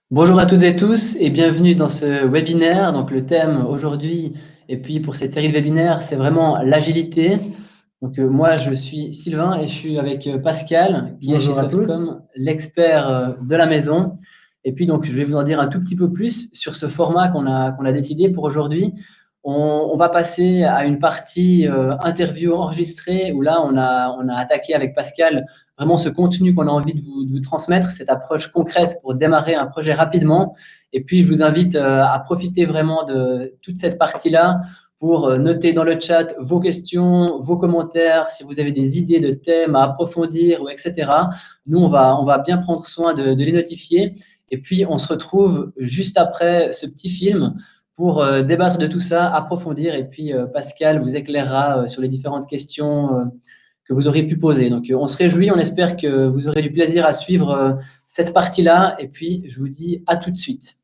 Bonjour à toutes et tous et bienvenue dans ce webinaire. Donc le thème aujourd'hui et puis pour cette série de webinaires, c'est vraiment l'agilité. Donc moi je suis Sylvain et je suis avec Pascal qui est chez Bonjour à tous. Softcom, l'expert de la maison. Et puis donc je vais vous en dire un tout petit peu plus sur ce format qu'on a décidé pour aujourd'hui. On va passer à une partie interview enregistrée où là on a attaqué avec Pascal vraiment ce contenu qu'on a envie de vous transmettre, cette approche concrète pour démarrer un projet rapidement. Et puis, je vous invite à profiter vraiment de toute cette partie-là pour noter dans le chat vos questions, vos commentaires, si vous avez des idées de thèmes à approfondir, ou etc. Nous, on va bien prendre soin de les notifier. Et puis, on se retrouve juste après ce petit film pour débattre de tout ça, approfondir. Et puis, Pascal vous éclairera sur les différentes questions que vous auriez pu poser. Donc, on se réjouit, on espère que vous aurez du plaisir à suivre cette partie-là. Et puis, je vous dis à tout de suite.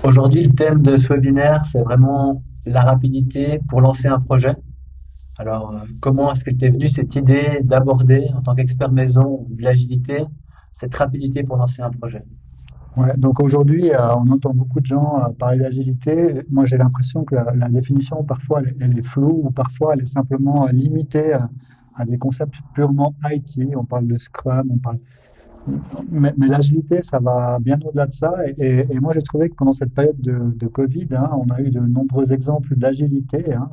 Aujourd'hui, le thème de ce webinaire, c'est vraiment la rapidité pour lancer un projet. Alors, comment est-ce que t'es venu cette idée d'aborder, en tant qu'expert maison, de l'agilité, cette rapidité pour lancer un projet? Ouais, donc aujourd'hui, on entend beaucoup de gens parler d'agilité. Moi, j'ai l'impression que la définition, parfois, elle est floue ou parfois, elle est simplement limitée à des concepts purement IT. On parle de Scrum, on parle. Mais l'agilité, ça va bien au-delà de ça. Et moi, j'ai trouvé que pendant cette période de Covid, hein, on a eu de nombreux exemples d'agilité, hein.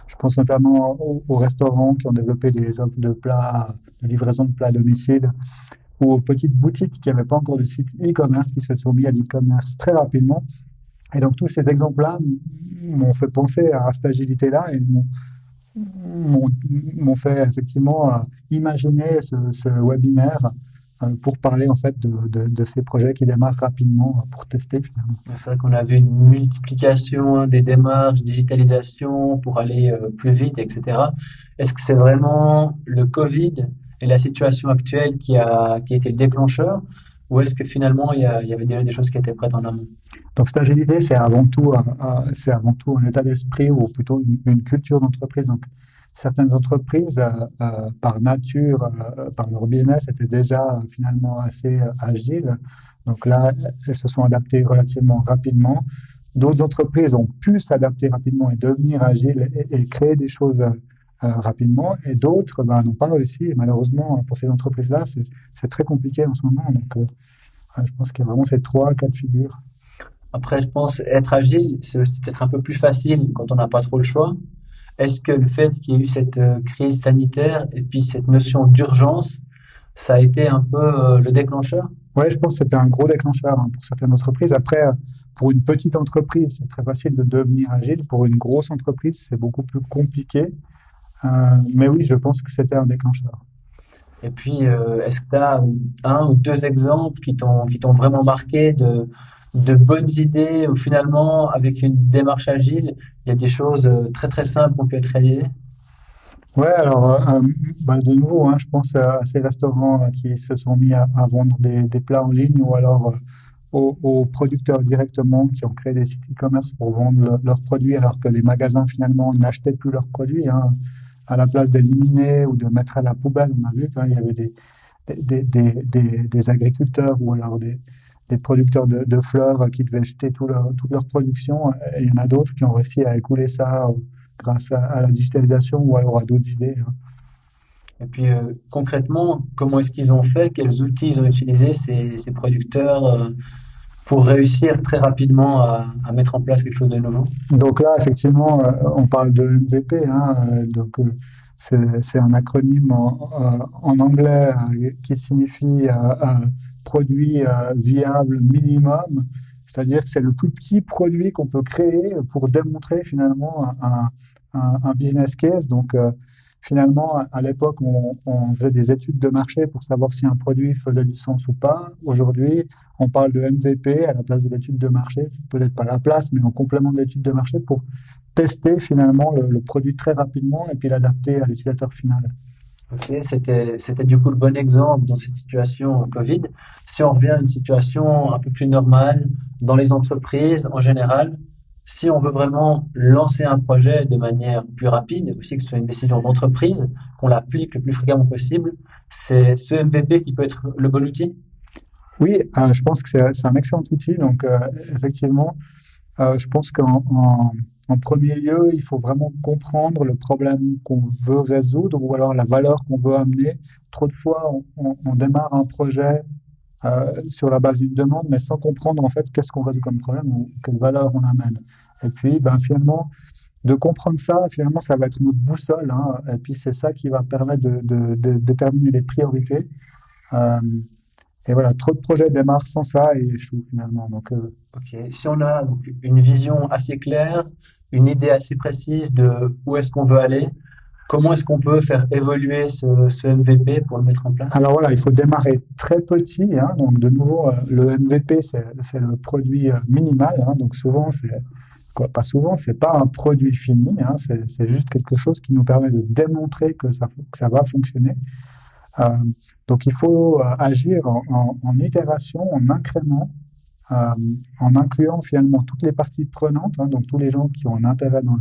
Je pense notamment aux restaurants qui ont développé des offres de plats, de livraison de plats à domicile, ou aux petites boutiques qui n'avaient pas encore de site e-commerce, qui se sont mis à l'e-commerce très rapidement. Et donc tous ces exemples-là m'ont fait penser à cette agilité-là et m'ont, m'ont fait effectivement imaginer ce webinaire pour parler en fait de ces projets qui démarrent rapidement pour tester finalement. C'est vrai qu'on a vu une multiplication des démarches, digitalisation pour aller plus vite, etc. Est-ce que c'est vraiment le Covid et la situation actuelle qui a été le déclencheur, ou est-ce que finalement il y avait déjà des choses qui étaient prêtes en amont? Donc cette agilité, c'est avant tout un état d'esprit ou plutôt une culture d'entreprise. Donc certaines entreprises, par nature, par leur business, étaient déjà finalement assez agiles. Donc là, elles se sont adaptées relativement rapidement. D'autres entreprises ont pu s'adapter rapidement et devenir agiles et créer des choses rapidement. Et d'autres ben, n'ont pas réussi. Et malheureusement, pour ces entreprises-là, c'est très compliqué en ce moment. Donc je pense qu'il y a vraiment ces trois cas de figure. Après, je pense être agile, c'est aussi peut-être un peu plus facile quand on n'a pas trop le choix. Est-ce que le fait qu'il y ait eu cette crise sanitaire et puis cette notion d'urgence, ça a été un peu le déclencheur? Ouais, je pense que c'était un gros déclencheur hein, pour certaines entreprises. Après, pour une petite entreprise, c'est très facile de devenir agile. Pour une grosse entreprise, c'est beaucoup plus compliqué. Mais oui, je pense que c'était un déclencheur. Et puis, est-ce que tu as un ou deux exemples qui t'ont vraiment marqué de bonnes idées où finalement, avec une démarche agile, il y a des choses très très simples qui ont pu être réalisées? Ouais, alors, bah, de nouveau, hein, je pense à ces restaurants qui se sont mis à vendre des plats en ligne ou alors aux producteurs directement qui ont créé des sites e-commerce pour vendre leurs produits alors que les magasins finalement n'achetaient plus leurs produits, hein. À la place d'éliminer ou de mettre à la poubelle, on a vu qu'il y avait des agriculteurs ou alors des producteurs de fleurs qui devaient jeter toute leur production. Et il y en a d'autres qui ont réussi à écouler ça grâce à la digitalisation ou alors à d'autres idées, hein. Et puis, concrètement, comment est-ce qu'ils ont fait? Quels outils ils ont utilisé, ces producteurs, pour réussir très rapidement à mettre en place quelque chose de nouveau? Donc là, effectivement, on parle de MVP, hein, c'est un acronyme en anglais qui signifie produit viable minimum, c'est-à-dire que c'est le plus petit produit qu'on peut créer pour démontrer finalement un business case. Donc finalement, à l'époque, on faisait des études de marché pour savoir si un produit faisait du sens ou pas. Aujourd'hui, on parle de MVP à la place de l'étude de marché, peut-être pas à la place, mais en complément de l'étude de marché pour tester finalement le produit très rapidement et puis l'adapter à l'utilisateur final. Ok, c'était du coup le bon exemple dans cette situation Covid. Si on revient à une situation un peu plus normale dans les entreprises en général, si on veut vraiment lancer un projet de manière plus rapide, aussi que ce soit une décision d'entreprise, qu'on l'applique le plus fréquemment possible, c'est ce MVP qui peut être le bon outil? Oui, je pense que c'est un excellent outil. Donc, effectivement, je pense en premier lieu, il faut vraiment comprendre le problème qu'on veut résoudre ou alors la valeur qu'on veut amener. Trop de fois, on démarre un projet sur la base d'une demande, mais sans comprendre en fait qu'est-ce qu'on résout comme problème ou quelle valeur on amène. Et puis, ben, finalement, de comprendre ça, finalement, ça va être notre boussole. Hein, et puis, c'est ça qui va permettre de déterminer les priorités. Euh, et voilà, trop de projets démarrent sans ça et échouent finalement. Donc, Ok, si on a donc une vision assez claire, une idée assez précise de où est-ce qu'on veut aller, comment est-ce qu'on peut faire évoluer ce MVP pour le mettre en place? alors voilà, il faut démarrer très petit. Hein, donc, de nouveau, le MVP, c'est le produit minimal. Hein, donc, souvent, pas souvent, c'est pas un produit fini. Hein, c'est juste quelque chose qui nous permet de démontrer que ça va fonctionner. Euh, donc, il faut agir en itération, en incrément, euh, en incluant finalement toutes les parties prenantes, hein, donc tous les gens qui ont un intérêt dans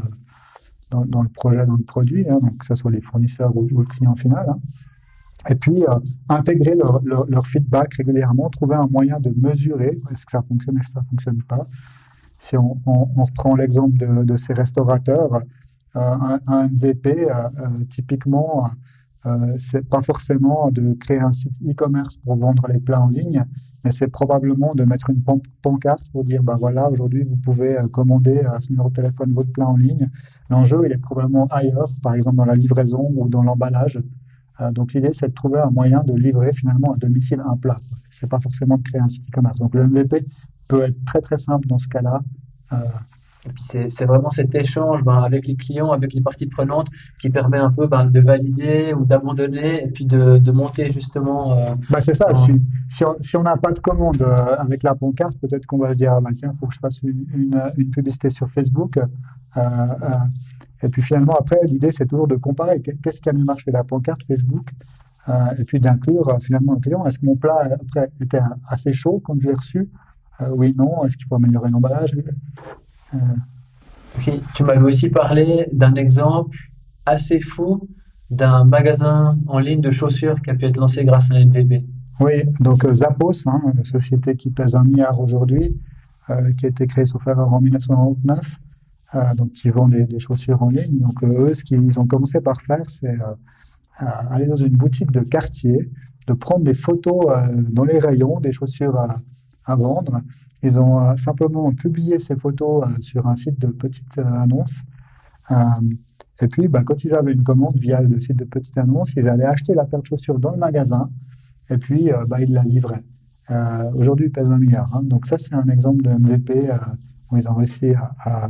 le projet, dans le produit, hein, donc que ce soit les fournisseurs ou le client final. Hein. Et puis, intégrer leur feedback régulièrement, trouver un moyen de mesurer est-ce que ça fonctionne, est-ce que ça ne fonctionne pas. Si on reprend l'exemple de ces restaurateurs, un MVP, typiquement, c'est pas forcément de créer un site e-commerce pour vendre les plats en ligne, mais c'est probablement de mettre une pancarte pour dire, bah voilà, aujourd'hui, vous pouvez commander à ce numéro de téléphone votre plat en ligne. L'enjeu, il est probablement ailleurs, par exemple dans la livraison ou dans l'emballage. Donc l'idée, c'est de trouver un moyen de livrer finalement à domicile un plat. C'est pas forcément de créer un site e-commerce. Donc le MVP peut être très très simple dans ce cas-là. Euh, Et puis c'est vraiment cet échange avec les clients, avec les parties prenantes, qui permet un peu de valider ou d'abandonner et puis de monter justement. c'est ça. Dans... Si on n'a pas de commande avec la pancarte, peut-être qu'on va se dire, ah, bah, tiens, il faut que je fasse une publicité sur Facebook. Et puis finalement, après, l'idée, c'est toujours de comparer. Qu'est-ce qui a mieux marché, la pancarte, Facebook, et puis d'inclure finalement le client. Est-ce que mon plat, après, était assez chaud quand je l'ai reçu? Oui, non. Est-ce qu'il faut améliorer l'emballage? Euh, Ok. Tu m'avais aussi parlé d'un exemple assez fou d'un magasin en ligne de chaussures qui a pu être lancé grâce à un MVP. oui, donc Zappos, hein, une société qui pèse 1 milliard aujourd'hui, qui a été créée sauf erreur en 1999, donc qui vend des chaussures en ligne. Donc eux, ce qu'ils ont commencé par faire, c'est aller dans une boutique de quartier, de prendre des photos dans les rayons des chaussures à vendre. Ils ont simplement publié ces photos sur un site de petite annonce. Euh, et puis, bah, quand ils avaient une commande via le site de petite annonce, ils allaient acheter la paire de chaussures dans le magasin et puis bah, ils la livraient. Aujourd'hui, ils pèsent 1 milliard. Hein. Donc ça, c'est un exemple de MVP où ils ont réussi à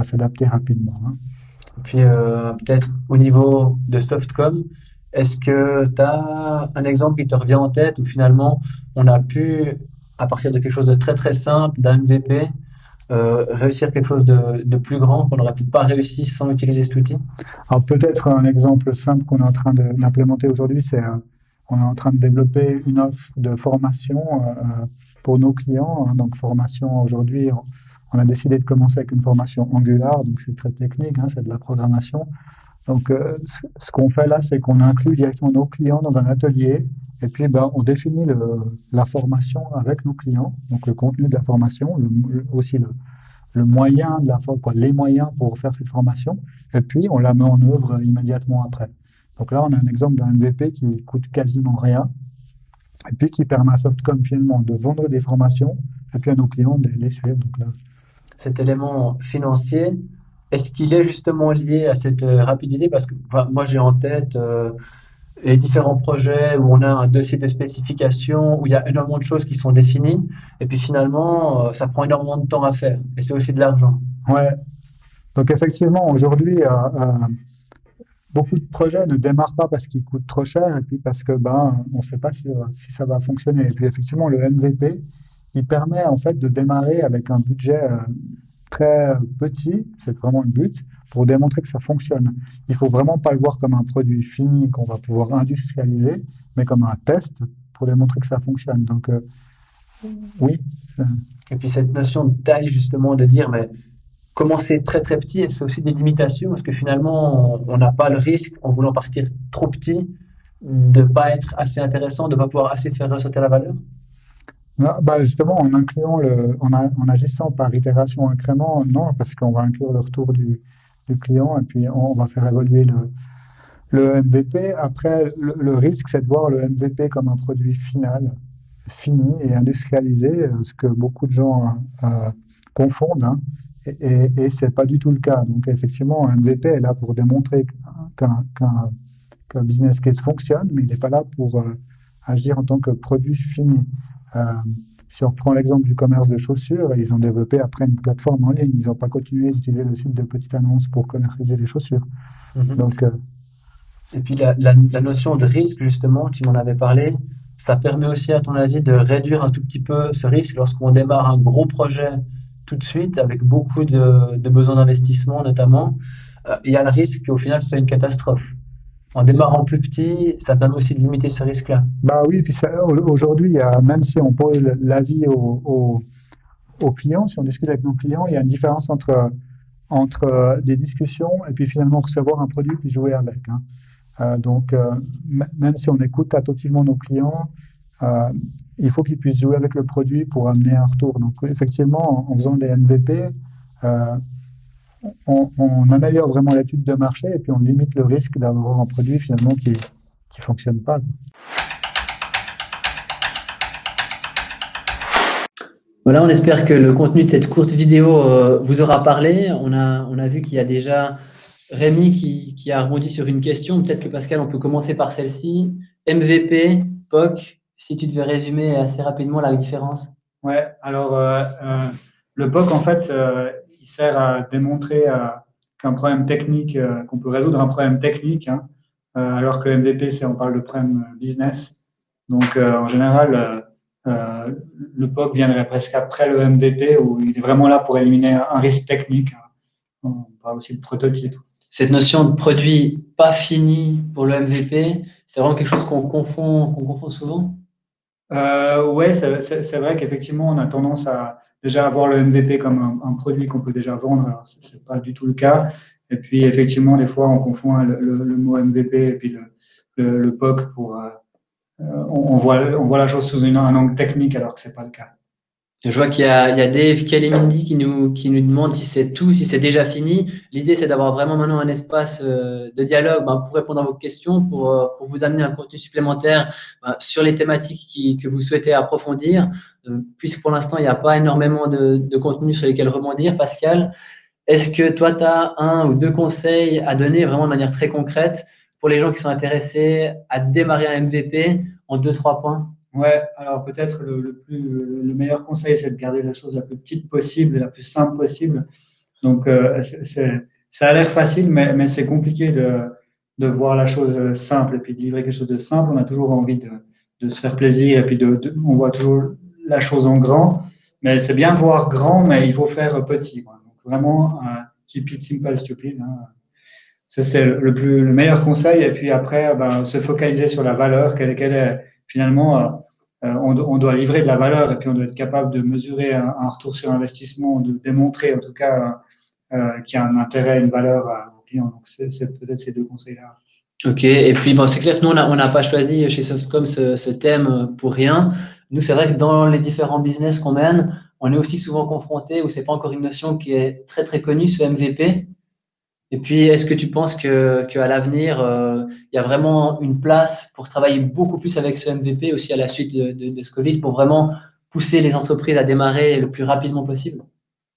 s'adapter rapidement. Hein. Et puis peut-être au niveau de Softcom, est-ce que tu as un exemple qui te revient en tête où finalement on a pu, à partir de quelque chose de très très simple, d'un MVP, réussir quelque chose de plus grand qu'on n'aurait peut-être pas réussi sans utiliser cet outil? Alors peut-être un exemple simple qu'on est en train d'implémenter aujourd'hui, c'est on est en train de développer une offre de formation pour nos clients. Hein. Donc formation aujourd'hui, on a décidé de commencer avec une formation Angular, donc c'est très technique, hein, c'est de la programmation. Donc ce qu'on fait là, c'est qu'on inclut directement nos clients dans un atelier et puis ben, on définit la formation avec nos clients, donc le contenu de la formation, aussi le moyen de les moyens pour faire cette formation, et puis on la met en œuvre immédiatement après. Donc là, on a un exemple d'un MVP qui coûte quasiment rien, et puis qui permet à Softcom finalement de vendre des formations, et puis à nos clients de les suivre. Donc là, Cet élément financier, est-ce qu'il est justement lié à cette rapidité? Parce que moi j'ai en tête les différents projets où on a un dossier de spécification, où il y a énormément de choses qui sont définies, et puis finalement ça prend énormément de temps à faire, et c'est aussi de l'argent. ouais. Donc effectivement, aujourd'hui, beaucoup de projets ne démarrent pas parce qu'ils coûtent trop cher et puis parce que ben on ne sait pas si ça va fonctionner. Et puis effectivement, le MVP, il permet en fait de démarrer avec un budget très petit, c'est vraiment le but, pour démontrer que ça fonctionne. Il faut vraiment pas le voir comme un produit fini qu'on va pouvoir industrialiser, mais comme un test pour démontrer que ça fonctionne. Donc oui. Et puis cette notion de taille justement, de dire mais commencer très très petit, et c'est aussi des limitations parce que finalement, on n'a pas le risque, en voulant partir trop petit, de pas être assez intéressant, de pas pouvoir assez faire ressortir la valeur? Non, bah justement, en agissant par itération incrément, non, parce qu'on va inclure le retour du client et puis on va faire évoluer le MVP. Après, le risque, c'est de voir le MVP comme un produit final, fini et industrialisé, ce que beaucoup de gens confondent, hein, et c'est pas du tout le cas. Donc, effectivement, un MVP est là pour démontrer qu'un business case fonctionne, mais il n'est pas là pour agir en tant que produit fini. Euh, Si on reprend l'exemple du commerce de chaussures, ils ont développé après une plateforme en ligne. Ils n'ont pas continué d'utiliser le site de petite annonce pour commercialiser les chaussures. Donc, Et puis la notion de risque, justement, tu m'en avais parlé, ça permet aussi, à ton avis, de réduire un tout petit peu ce risque lorsqu'on démarre un gros projet tout de suite, avec beaucoup de besoins d'investissement notamment. Il y a le risque qu'au final, ce soit une catastrophe. En démarrant plus petit, ça permet aussi de limiter ce risque-là. bah oui, puis aujourd'hui, même si on pose l'avis aux clients, si on discute avec nos clients, il y a une différence entre des discussions et puis finalement recevoir un produit puis jouer avec, hein. Donc, même si on écoute attentivement nos clients, euh, il faut qu'ils puissent jouer avec le produit pour amener un retour. Donc, effectivement, en faisant des MVP, euh, on améliore vraiment l'étude de marché et puis on limite le risque d'avoir un produit finalement qui fonctionne pas. Voilà, on espère que le contenu de cette courte vidéo vous aura parlé. On a vu qu'il y a déjà Rémi qui a rebondi sur une question. Peut-être que Pascal, on peut commencer par celle-ci. MVP, POC, si tu devais résumer assez rapidement la différence. Ouais, alors le POC, en fait, il sert à démontrer qu'un problème technique, qu'on peut résoudre un problème technique, hein, alors que MVP, on parle de problème business. Donc, en général, le POC viendrait presque après le MVP, où il est vraiment là pour éliminer un risque technique, hein. On parle aussi de prototype. Cette notion de produit pas fini pour le MVP, c'est vraiment quelque chose qu'on confond souvent. Ouais, c'est vrai qu'effectivement, on a tendance à déjà avoir le MVP comme un produit qu'on peut déjà vendre. Alors, c'est pas du tout le cas. Et puis, effectivement, des fois, on confond le mot MVP et puis le POC pour, on voit la chose sous un angle technique alors que c'est pas le cas. Je vois qu'il y a Dave Kalimindi qui nous demande si c'est tout, si c'est déjà fini. L'idée, c'est d'avoir vraiment maintenant un espace de dialogue pour répondre à vos questions, pour vous amener un contenu supplémentaire sur les thématiques que vous souhaitez approfondir. Puisque pour l'instant, il n'y a pas énormément de contenu sur lesquels rebondir. Pascal, est-ce que toi, tu as un ou deux conseils à donner vraiment de manière très concrète pour les gens qui sont intéressés à démarrer un MVP en deux, trois points? Ouais, alors peut-être le meilleur conseil, c'est de garder la chose la plus petite possible et la plus simple possible. Donc, ça a l'air facile, mais c'est compliqué de voir la chose simple et puis de livrer quelque chose de simple. On a toujours envie de se faire plaisir et puis on voit toujours la chose en grand. Mais c'est bien voir grand, mais il faut faire petit, quoi. Donc, vraiment, keep it simple, stupid, hein. Ça, c'est le meilleur conseil. Et puis après, se focaliser sur la valeur, quelle est finalement, on doit livrer de la valeur et puis on doit être capable de mesurer un retour sur investissement, de démontrer en tout cas qu'il y a un intérêt, une valeur aux clients. Donc, c'est peut-être ces deux conseils-là. Ok, et puis c'est clair que nous, on n'a pas choisi chez Softcom ce thème pour rien. Nous, c'est vrai que dans les différents business qu'on mène, on est aussi souvent confronté, ou c'est pas encore une notion qui est très très connue, ce MVP. Et puis, est-ce que tu penses qu'à l'avenir, il y a vraiment une place pour travailler beaucoup plus avec ce MVP aussi à la suite de ce Covid pour vraiment pousser les entreprises à démarrer le plus rapidement possible?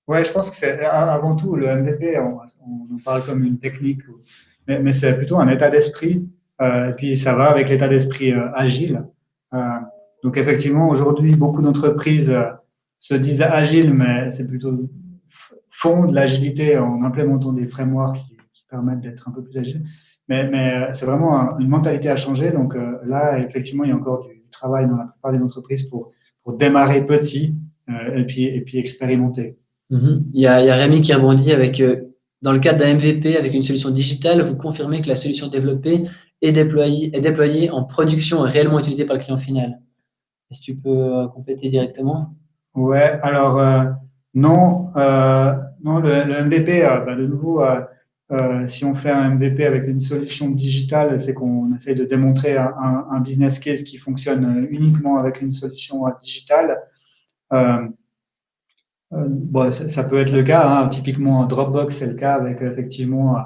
Ouais, je pense que c'est avant tout le MVP, on en parle comme une technique, mais c'est plutôt un état d'esprit. Et puis ça va avec l'état d'esprit agile. Euh, donc effectivement, aujourd'hui, beaucoup d'entreprises se disent agiles, mais c'est plutôt font de l'agilité en implémentant des frameworks qui permettent d'être un peu plus agile. Mais c'est vraiment une mentalité à changer. Donc là, effectivement, il y a encore du travail dans la plupart des entreprises pour démarrer petit et puis expérimenter. Il y a Rémi qui rebondit avec, dans le cadre d'un MVP avec une solution digitale, vous confirmez que la solution développée est déployée en production et réellement utilisée par le client final. Est-ce que tu peux compléter directement? Ouais, alors non, non, le MVP, de nouveau, si on fait un MVP avec une solution digitale, c'est qu'on essaie de démontrer un business case qui fonctionne uniquement avec une solution digitale. Euh, bon, ça peut être le cas, hein. Typiquement, Dropbox, c'est le cas avec effectivement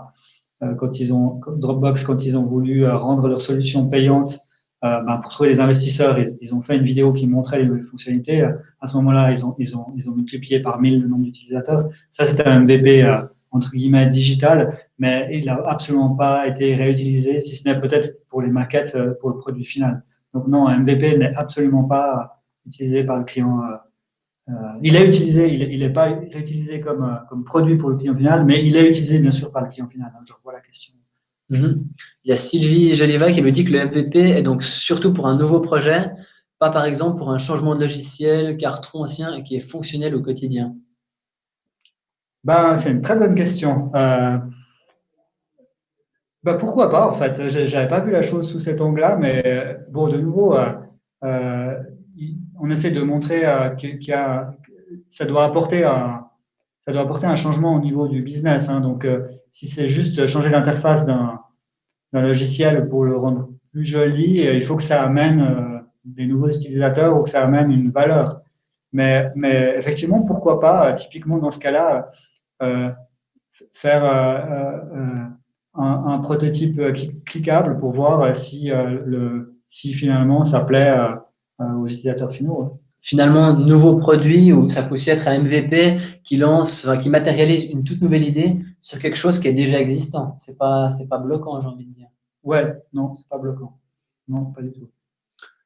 Dropbox, quand ils ont voulu rendre leur solution payante, pour trouver des investisseurs, ils ont fait une vidéo qui montrait les fonctionnalités. À ce moment-là, ils ont multiplié par 1000 le nombre d'utilisateurs. Ça, c'était un MVP entre guillemets digital, mais il n'a absolument pas été réutilisé, si ce n'est peut-être pour les maquettes pour le produit final. Donc non, un MVP n'est absolument pas utilisé par le client. Il est utilisé, il n'est pas utilisé comme produit pour le client final, mais il est utilisé bien sûr par le client final. Je revois la question. Mhm. Il y a Sylvie Joliva qui me dit que le MVP est donc surtout pour un nouveau projet, pas par exemple pour un changement de logiciel, carton ancien et qui est fonctionnel au quotidien. C'est une très bonne question. Pourquoi pas, en fait. J'avais pas vu la chose sous cet angle-là, mais bon, de nouveau, on essaie de montrer ça doit apporter un changement au niveau du business, hein. Donc, si c'est juste changer l'interface d'un logiciel pour le rendre plus joli, il faut que ça amène des nouveaux utilisateurs ou que ça amène une valeur. Mais effectivement, pourquoi pas, typiquement dans ce cas-là, euh, faire un prototype cliquable pour voir si finalement ça plaît aux utilisateurs finaux, hein. Finalement, nouveau produit ou ça peut aussi être un MVP qui lance, enfin, qui matérialise une toute nouvelle idée sur quelque chose qui est déjà existant. C'est pas bloquant, j'ai envie de dire. Ouais, non, c'est pas bloquant. Non, pas du tout.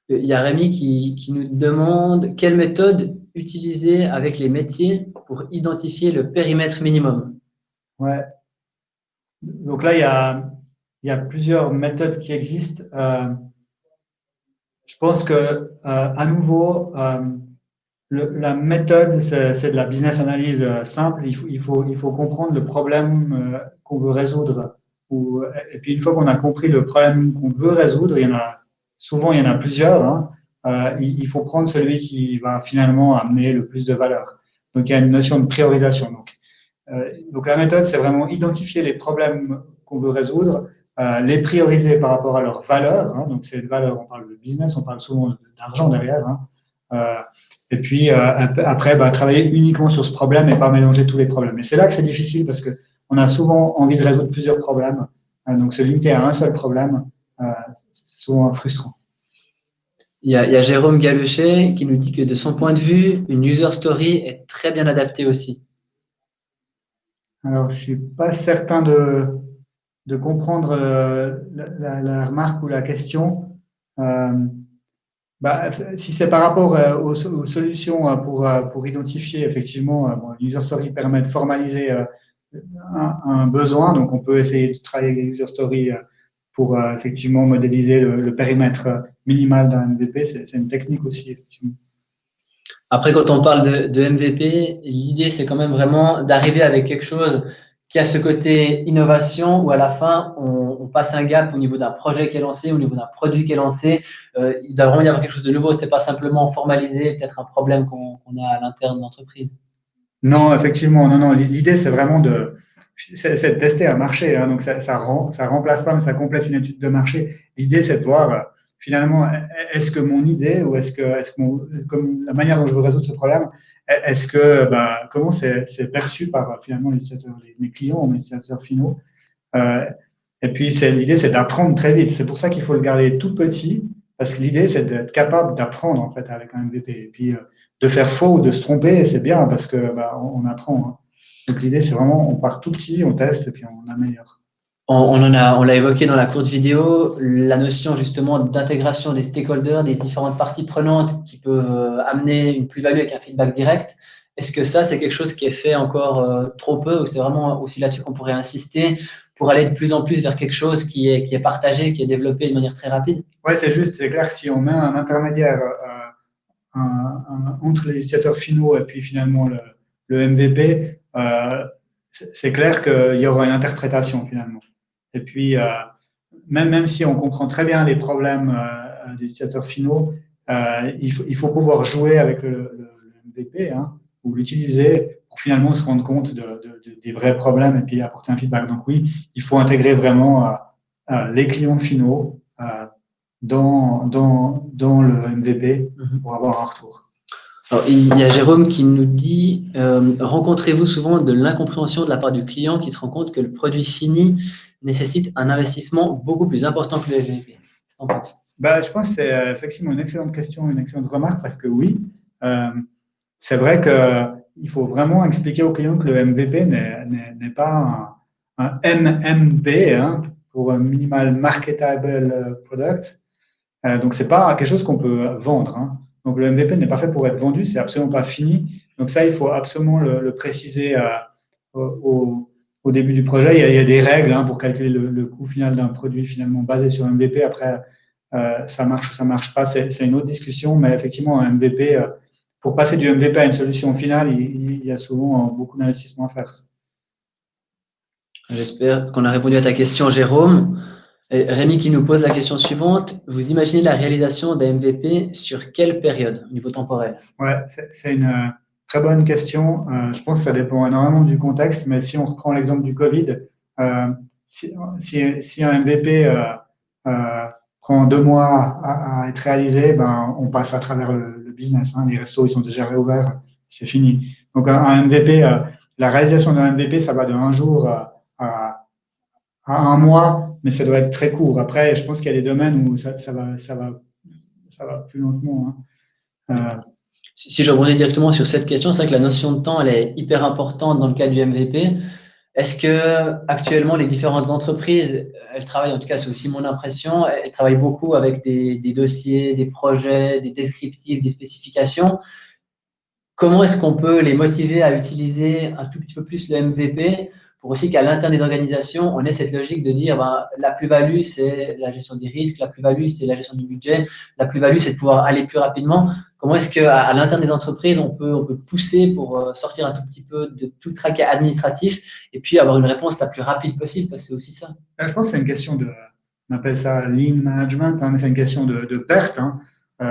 Il y a Rémi qui nous demande quelle méthode utiliser avec les métiers pour identifier le périmètre minimum. Ouais. Donc là, il y a plusieurs méthodes qui existent. Je pense que, à nouveau, la méthode, c'est de la business analyse simple. Il faut comprendre le problème qu'on veut résoudre. Et puis, une fois qu'on a compris le problème qu'on veut résoudre, souvent, il y en a plusieurs, hein. Il faut prendre celui qui va finalement amener le plus de valeur. Donc, il y a une notion de priorisation. Donc la méthode, c'est vraiment identifier les problèmes qu'on veut résoudre, les prioriser par rapport à leurs valeurs, hein. Donc c'est de valeur, on parle de business, on parle souvent d'argent derrière, hein. Et puis après, travailler uniquement sur ce problème et pas mélanger tous les problèmes. Et c'est là que c'est difficile parce que on a souvent envie de résoudre plusieurs problèmes. Donc se limiter à un seul problème, c'est souvent frustrant. Il y a Jérôme Galuchet qui nous dit que de son point de vue, une user story est très bien adaptée aussi. Alors, je suis pas certain de comprendre la remarque ou la question. Euh, Si c'est par rapport aux solutions pour identifier, effectivement, une user story permet de formaliser un besoin. Donc, on peut essayer de travailler avec des user stories pour effectivement modéliser le périmètre minimal d'un MVP. C'est une technique aussi, effectivement. Après, quand on parle de MVP, l'idée, c'est quand même vraiment d'arriver avec quelque chose qui a ce côté innovation où à la fin, on passe un gap au niveau d'un projet qui est lancé, au niveau d'un produit qui est lancé. Il doit vraiment y avoir quelque chose de nouveau. C'est pas simplement formaliser peut-être un problème qu'on a à l'interne de l'entreprise. Non, effectivement, non, non. L'idée, c'est vraiment c'est de tester un marché, hein. Donc, ça remplace pas, mais ça complète une étude de marché. L'idée, c'est de voir finalement, est-ce que mon idée ou comme la manière dont je veux résoudre ce problème, est-ce que, comment c'est perçu par finalement les utilisateurs, mes clients ou mes utilisateurs finaux. Euh, et puis, l'idée, c'est d'apprendre très vite. C'est pour ça qu'il faut le garder tout petit, parce que l'idée, c'est d'être capable d'apprendre en fait avec un MVP. Et puis, de faire faux ou de se tromper, c'est bien parce que on apprend, hein. Donc l'idée, c'est vraiment, on part tout petit, on teste et puis on améliore. On l'a évoqué dans la courte vidéo, la notion justement d'intégration des stakeholders, des différentes parties prenantes qui peuvent amener une plus-value avec un feedback direct. Est-ce que ça, c'est quelque chose qui est fait encore trop peu ou c'est vraiment aussi là-dessus qu'on pourrait insister pour aller de plus en plus vers quelque chose qui est partagé, qui est développé de manière très rapide? Ouais, c'est juste, c'est clair que si on met un intermédiaire entre les utilisateurs finaux et puis finalement le MVP, c'est clair qu'il y aura une interprétation finalement. Et puis, même si on comprend très bien les problèmes des utilisateurs finaux, il faut pouvoir jouer avec le MVP, hein, ou l'utiliser pour finalement se rendre compte des vrais problèmes et puis apporter un feedback. Donc oui, il faut intégrer vraiment les clients finaux dans le MVP pour avoir un retour. Alors, il y a Jérôme qui nous dit rencontrez-vous souvent de l'incompréhension de la part du client qui se rend compte que le produit fini nécessite un investissement beaucoup plus important que le MVP? Qu'est-ce que tu en penses? Je pense que c'est effectivement une excellente question, une excellente remarque parce que oui, c'est vrai qu'il faut vraiment expliquer au client que le MVP n'est pas un MMP, hein, pour un Minimal Marketable Product. Donc, c'est pas quelque chose qu'on peut vendre, hein. Donc, le MVP n'est pas fait pour être vendu, c'est absolument pas fini. Donc, ça, il faut absolument le préciser au début du projet. Il y a des règles, hein, pour calculer le coût final d'un produit finalement basé sur un MVP. Après, ça marche ou ça marche pas, c'est une autre discussion. Mais effectivement, un MVP, pour passer du MVP à une solution finale, il y a souvent beaucoup d'investissements à faire. J'espère qu'on a répondu à ta question, Jérôme. Et Rémi qui nous pose la question suivante. Vous imaginez la réalisation d'un MVP sur quelle période au niveau temporel? Ouais, c'est une très bonne question. Je pense que ça dépend énormément du contexte, mais si on reprend l'exemple du Covid, si un MVP prend 2 mois à être réalisé, on passe à travers le business, hein. Les restos, ils sont déjà réouverts, c'est fini. Donc un MVP, la réalisation d'un MVP, ça va de 1 jour à 1 mois, mais ça doit être très court. Après, je pense qu'il y a des domaines où ça va plus lentement, hein. Si je rebondis directement sur cette question, c'est vrai que la notion de temps, elle est hyper importante dans le cas du MVP. Est-ce que actuellement les différentes entreprises, elles travaillent, en tout cas c'est aussi mon impression, elles travaillent beaucoup avec des dossiers, des projets, des descriptifs, des spécifications. Comment est-ce qu'on peut les motiver à utiliser un tout petit peu plus le MVP pour aussi qu'à l'intérieur des organisations, on ait cette logique de dire la plus-value, c'est la gestion des risques, la plus-value, c'est la gestion du budget, la plus-value, c'est de pouvoir aller plus rapidement. Comment est-ce qu'à l'intérieur des entreprises, on peut pousser pour sortir un tout petit peu de tout le tracas administratif et puis avoir une réponse la plus rapide possible, parce que c'est aussi ça. Je pense que c'est une question on appelle ça lean management, hein, mais c'est une question de perte, hein.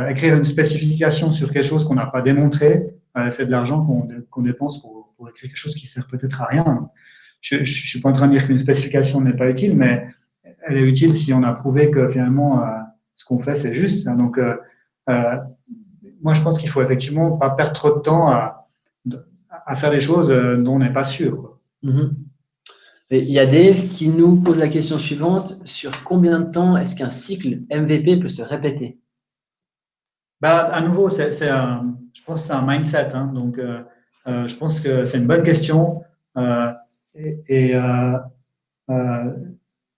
Écrire une spécification sur quelque chose qu'on n'a pas démontré, c'est de l'argent qu'on dépense pour écrire quelque chose qui sert peut-être à rien. Je suis pas en train de dire qu'une spécification n'est pas utile, mais elle est utile si on a prouvé que finalement ce qu'on fait c'est juste, hein. Donc moi je pense qu'il faut effectivement pas perdre trop de temps à faire des choses dont on n'est pas sûr, quoi. Et il y a Dave qui nous pose la question suivante. Sur combien de temps est-ce qu'un cycle MVP peut se répéter? À nouveau, je pense que c'est un mindset, hein. Donc, je pense que c'est une bonne question.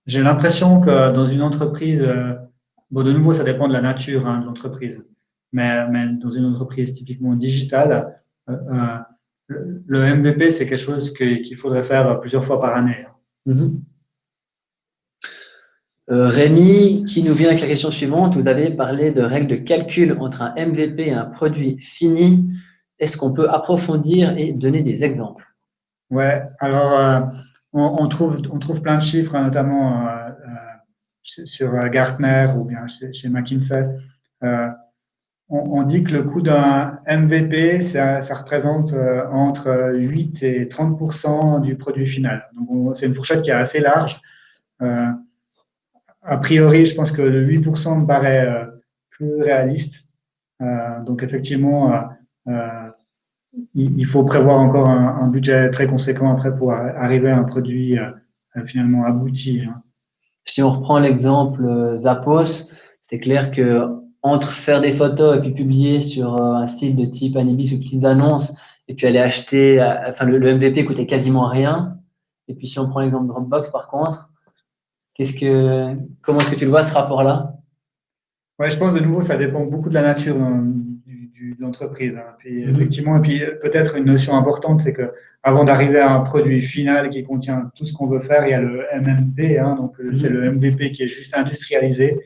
J'ai l'impression que dans une entreprise, de nouveau, ça dépend de la nature, hein, de l'entreprise. Mais dans une entreprise typiquement digitale, le MVP, c'est quelque chose qu'il faudrait faire plusieurs fois par année, hein. Rémi, qui nous vient avec la question suivante. Vous avez parlé de règles de calcul entre un MVP et un produit fini. Est-ce qu'on peut approfondir et donner des exemples? Ouais, alors on trouve plein de chiffres, hein, notamment sur Gartner ou bien chez McKinsey. On dit que le coût d'un MVP, ça représente entre 8 et 30% du produit final. Donc, c'est une fourchette qui est assez large. A priori, je pense que le 8% me paraît plus réaliste. Donc, effectivement, il faut prévoir encore un budget très conséquent après pour arriver à un produit finalement abouti, hein. Si on reprend l'exemple Zappos, c'est clair que entre faire des photos et puis publier sur un site de type Anibis ou petites annonces et puis aller acheter, le MVP coûtait quasiment rien. Et puis si on prend l'exemple Dropbox par contre, comment est-ce que tu le vois ce rapport-là? Ouais, je pense de nouveau, ça dépend beaucoup de la nature de l'entreprise, hein. Puis effectivement, et puis peut-être une notion importante, c'est que avant d'arriver à un produit final qui contient tout ce qu'on veut faire, il y a le MMP, hein, donc c'est le MVP qui est juste industrialisé.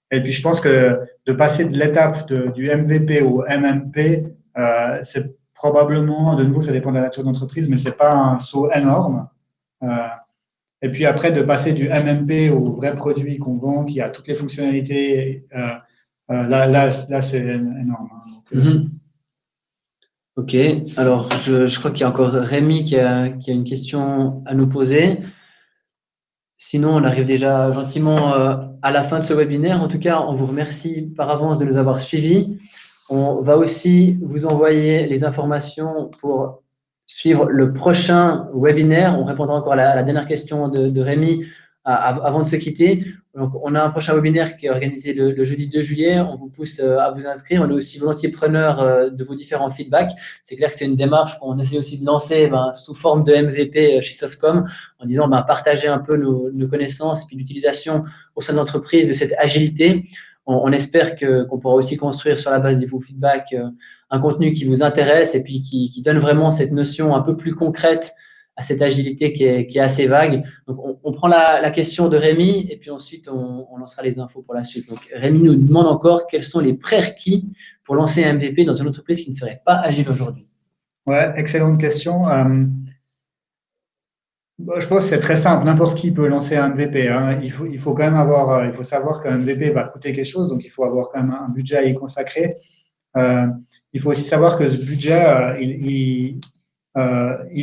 Et puis je pense que de passer de l'étape du MVP au MMP, c'est probablement, de nouveau, ça dépend de la nature de l'entreprise, mais c'est pas un saut énorme. Et puis après, de passer du MMP au vrai produit qu'on vend, qui a toutes les fonctionnalités, là c'est énorme, hein. Donc, Ok, alors je crois qu'il y a encore Rémi qui a une question à nous poser. Sinon, on arrive déjà gentiment à la fin de ce webinaire. En tout cas, on vous remercie par avance de nous avoir suivis. On va aussi vous envoyer les informations pour suivre le prochain webinaire. On répondra encore à la dernière question de Rémi avant de se quitter. Donc, on a un prochain webinaire qui est organisé le jeudi 2 juillet. On vous pousse à vous inscrire. On est aussi volontiers preneur de vos différents feedbacks. C'est clair que c'est une démarche qu'on essaie aussi de lancer sous forme de MVP chez Softcom, en disant partager un peu nos connaissances et puis l'utilisation au sein de l'entreprise de cette agilité. On espère qu'on pourra aussi construire sur la base de vos feedbacks un contenu qui vous intéresse et puis qui donne vraiment cette notion un peu plus concrète à cette agilité qui est assez vague. Donc, on prend la question de Rémi et puis ensuite, on lancera les infos pour la suite. Donc, Rémi nous demande encore quels sont les prérequis pour lancer un MVP dans une entreprise qui ne serait pas agile aujourd'hui. Ouais, excellente question. Je pense que c'est très simple. N'importe qui peut lancer un MVP, hein. Il faut quand même il faut savoir qu'un MVP va coûter quelque chose, donc il faut avoir quand même un budget à y consacrer. Il faut aussi savoir que ce budget, il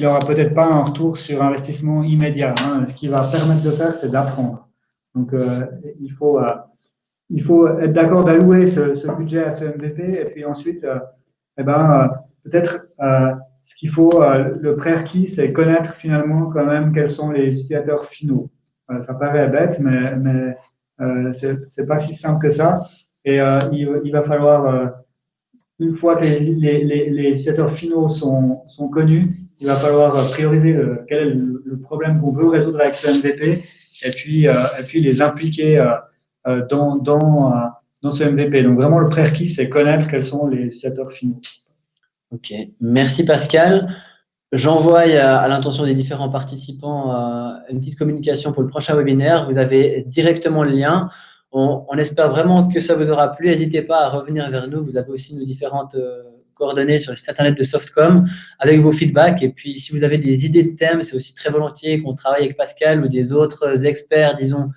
aura peut-être pas un retour sur investissement immédiat, hein. Ce qui va permettre de faire, c'est d'apprendre. Donc, il faut être d'accord d'allouer ce budget à ce MVP, et puis ensuite, peut-être ce qu'il faut, le prérequis, c'est connaître finalement quand même quels sont les utilisateurs finaux. Ça paraît bête, mais c'est pas si simple que ça. Et il va falloir, une fois que les utilisateurs finaux sont connus, il va falloir prioriser quel est le problème qu'on veut résoudre avec ce MVP, et puis les impliquer dans ce MVP. Donc vraiment, le prérequis, c'est connaître quels sont les utilisateurs finaux. Ok, merci Pascal. J'envoie à l'intention des différents participants une petite communication pour le prochain webinaire. Vous avez directement le lien. On espère vraiment que ça vous aura plu. N'hésitez pas à revenir vers nous. Vous avez aussi nos différentes coordonnées sur le site internet de Softcom avec vos feedbacks. Et puis, si vous avez des idées de thèmes, c'est aussi très volontiers qu'on travaille avec Pascal ou des autres experts, disons,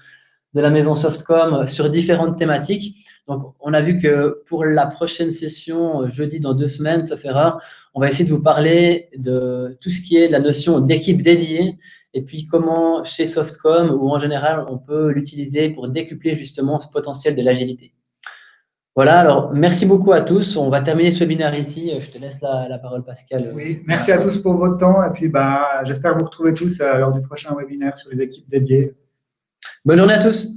de la maison Softcom sur différentes thématiques. Donc, on a vu que pour la prochaine session, jeudi dans 2 semaines, sauf erreur, on va essayer de vous parler de tout ce qui est la notion d'équipe dédiée et puis comment chez Softcom ou en général, on peut l'utiliser pour décupler justement ce potentiel de l'agilité. Voilà, alors merci beaucoup à tous. On va terminer ce webinaire ici. Je te laisse la parole, Pascal. Oui, merci à tous pour votre temps et puis j'espère vous retrouver tous lors du prochain webinaire sur les équipes dédiées. Bonne journée à tous.